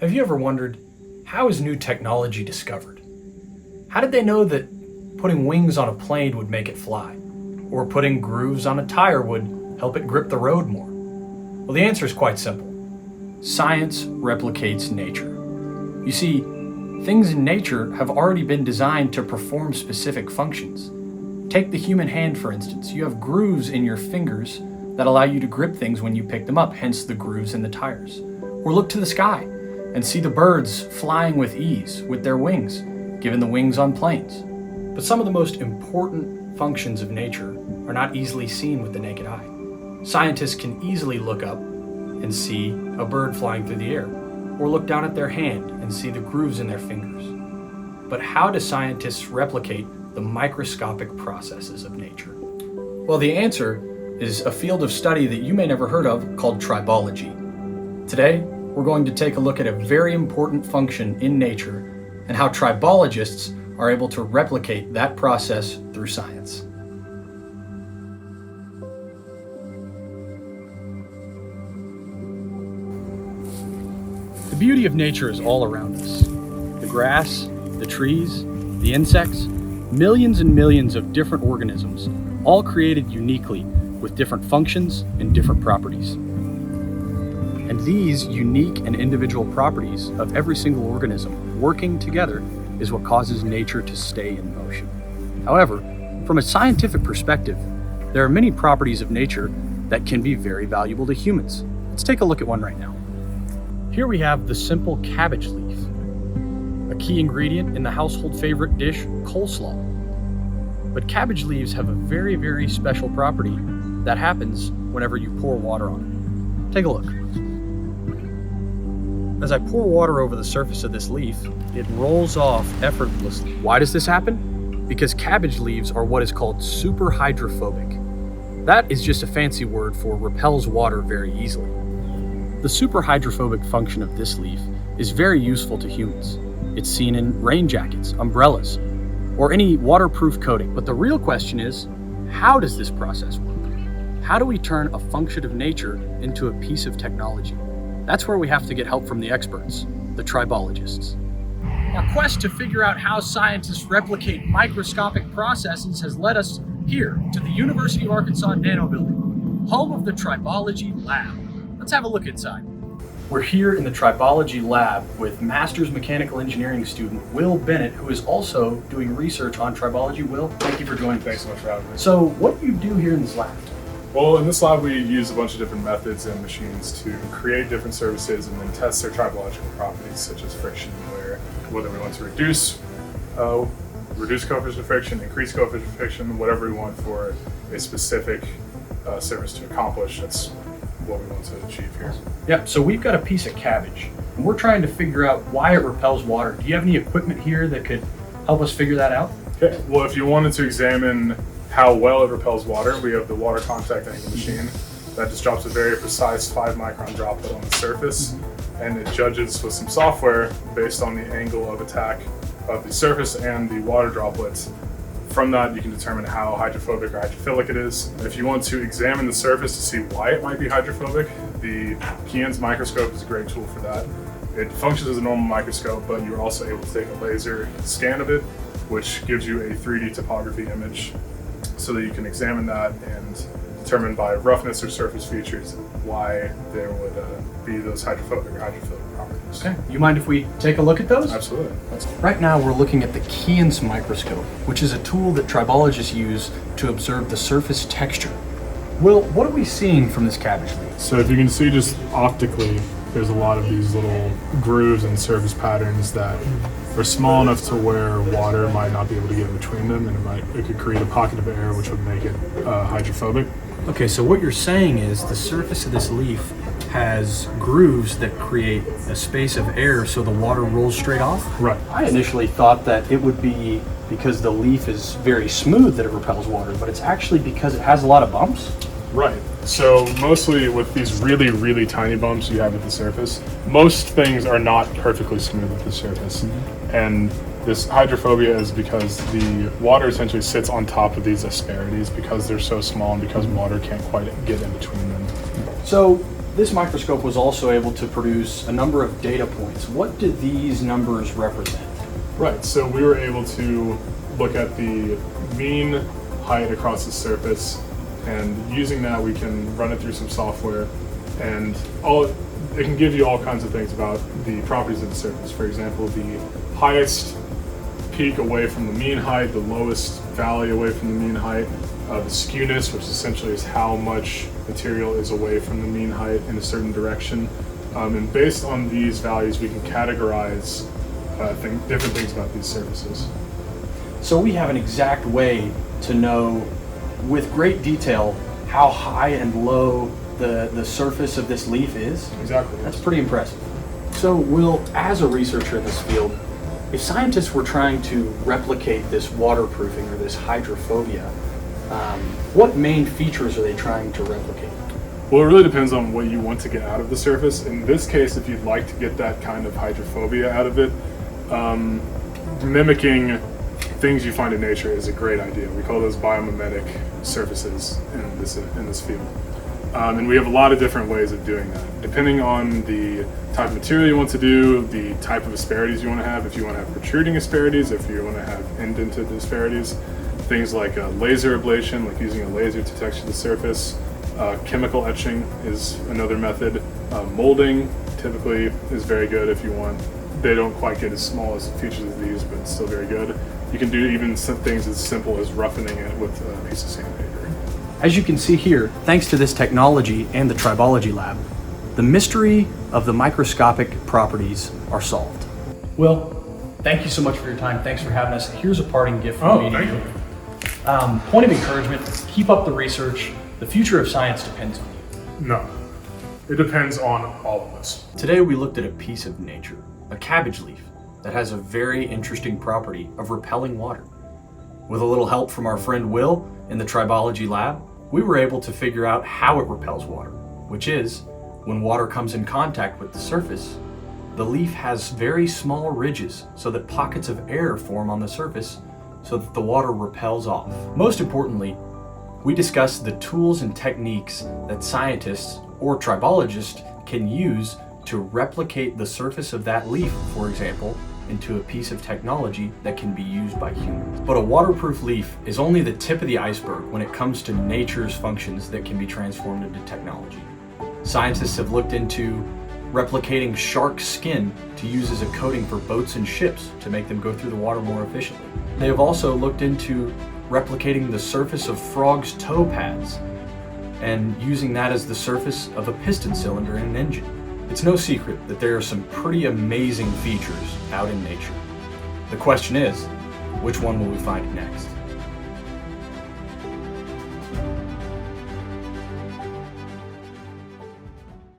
Have you ever wondered, how is new technology discovered? How did they know that putting wings on a plane would make it fly? Or putting grooves on a tire would help it grip the road more? Well, the answer is quite simple. Science replicates nature. You see, things in nature have already been designed to perform specific functions. Take the human hand, for instance. You have grooves in your fingers that allow you to grip things when you pick them up, hence the grooves in the tires. Or look to the sky and see the birds flying with ease with their wings, given the wings on planes. But some of the most important functions of nature are not easily seen with the naked eye. Scientists can easily look up and see a bird flying through the air, or look down at their hand and see the grooves in their fingers. But how do scientists replicate the microscopic processes of nature? Well, the answer is a field of study that you may never heard of called tribology. Today, we're going to take a look at a very important function in nature and how tribologists are able to replicate that process through science. The beauty of nature is all around us. The grass, the trees, the insects, millions and millions of different organisms, all created uniquely with different functions and different properties. And these unique and individual properties of every single organism working together is what causes nature to stay in motion. However, from a scientific perspective, there are many properties of nature that can be very valuable to humans. Let's take a look at one right now. Here we have the simple cabbage leaf, a key ingredient in the household favorite dish, coleslaw. But cabbage leaves have a very, very special property that happens whenever you pour water on them. Take a look. As I pour water over the surface of this leaf, it rolls off effortlessly. Why does this happen? Because cabbage leaves are what is called super hydrophobic. That is just a fancy word for repels water very easily. The super hydrophobic function of this leaf is very useful to humans. It's seen in rain jackets, umbrellas, or any waterproof coating. But the real question is, how does this process work? How do we turn a function of nature into a piece of technology? That's where we have to get help from the experts, the tribologists. Our quest to figure out how scientists replicate microscopic processes has led us here to the University of Arkansas Nano Building, home of the Tribology Lab. Let's have a look inside. We're here in the Tribology Lab with Master's Mechanical Engineering student Will Bennett, who is also doing research on tribology. Will, thank you for joining us. Thanks so much for having me. So what do you do here in this lab? Well, in this lab we use a bunch of different methods and machines to create different surfaces and then test their tribological properties, such as friction, whether we want to reduce coefficient of friction, increase coefficient of friction, whatever we want for a specific surface to accomplish. That's what we want to achieve here. Yep, so we've got a piece of cabbage, and we're trying to figure out why it repels water. Do you have any equipment here that could help us figure that out? Okay, well, if you wanted to examine how well it repels water, we have the water contact angle machine that just drops a very precise 5 micron droplet on the surface, and it judges with some software based on the angle of attack of the surface and the water droplets. From that, you can determine how hydrophobic or hydrophilic it is. If you want to examine the surface to see why it might be hydrophobic, the Keen's microscope is a great tool for that. It functions as a normal microscope, but you're also able to take a laser scan of it, which gives you a 3D topography image so that you can examine that and determine by roughness or surface features why there would be those hydrophobic or hydrophilic properties. Okay, you mind if we take a look at those? Absolutely. Right now we're looking at the Keen's microscope, which is a tool that tribologists use to observe the surface texture. Will, what are we seeing from this cabbage leaf? So if you can see just optically, there's a lot of these little grooves and surface patterns that are small enough to where water might not be able to get in between them, and it could create a pocket of air which would make it hydrophobic. Okay, so what you're saying is the surface of this leaf has grooves that create a space of air so the water rolls straight off? Right. I initially thought that it would be because the leaf is very smooth that it repels water, but it's actually because it has a lot of bumps? Right. So mostly with these really, really tiny bumps you have at the surface, most things are not perfectly smooth at the surface. Mm-hmm. And this hydrophobia is because the water essentially sits on top of these asperities because they're so small and because water can't quite get in between them. So this microscope was also able to produce a number of data points. What do these numbers represent? Right, so we were able to look at the mean height across the surface, and using that we can run it through some software, and it can give you all kinds of things about the properties of the surface. For example, the highest peak away from the mean height, the lowest valley away from the mean height, the skewness, which essentially is how much material is away from the mean height in a certain direction. And based on these values, we can categorize different things about these surfaces. So we have an exact way to know with great detail how high and low the surface of this leaf is? Exactly. That's pretty impressive. So Will, as a researcher in this field, if scientists were trying to replicate this waterproofing or this hydrophobia, what main features are they trying to replicate? Well, it really depends on what you want to get out of the surface. In this case, if you'd like to get that kind of hydrophobia out of it, mimicking things you find in nature is a great idea. We call those biomimetic surfaces in this field. And we have a lot of different ways of doing that. Depending on the type of material you want to do, the type of asperities you want to have, if you want to have protruding asperities, if you want to have indented asperities, things like laser ablation, like using a laser to texture the surface. Chemical etching is another method. Molding typically is very good if you want. They don't quite get as small as the features of these, but it's still very good. You can do even some things as simple as roughening it with a piece of sandpaper. As you can see here, thanks to this technology and the Tribology lab, the mystery of the microscopic properties are solved. Will, thank you so much for your time. Thanks for having us. Here's a parting gift from me to you. Point of encouragement, keep up the research. The future of science depends on you. No, it depends on all of us. Today we looked at a piece of nature, a cabbage leaf, that has a very interesting property of repelling water. With a little help from our friend Will in the Tribology lab, we were able to figure out how it repels water, which is, when water comes in contact with the surface, the leaf has very small ridges so that pockets of air form on the surface so that the water repels off. Most importantly, we discussed the tools and techniques that scientists or tribologists can use to replicate the surface of that leaf, for example, into a piece of technology that can be used by humans. But a waterproof leaf is only the tip of the iceberg when it comes to nature's functions that can be transformed into technology. Scientists have looked into replicating shark skin to use as a coating for boats and ships to make them go through the water more efficiently. They have also looked into replicating the surface of frogs' toe pads and using that as the surface of a piston cylinder in an engine. It's no secret that there are some pretty amazing features out in nature. The question is, which one will we find next?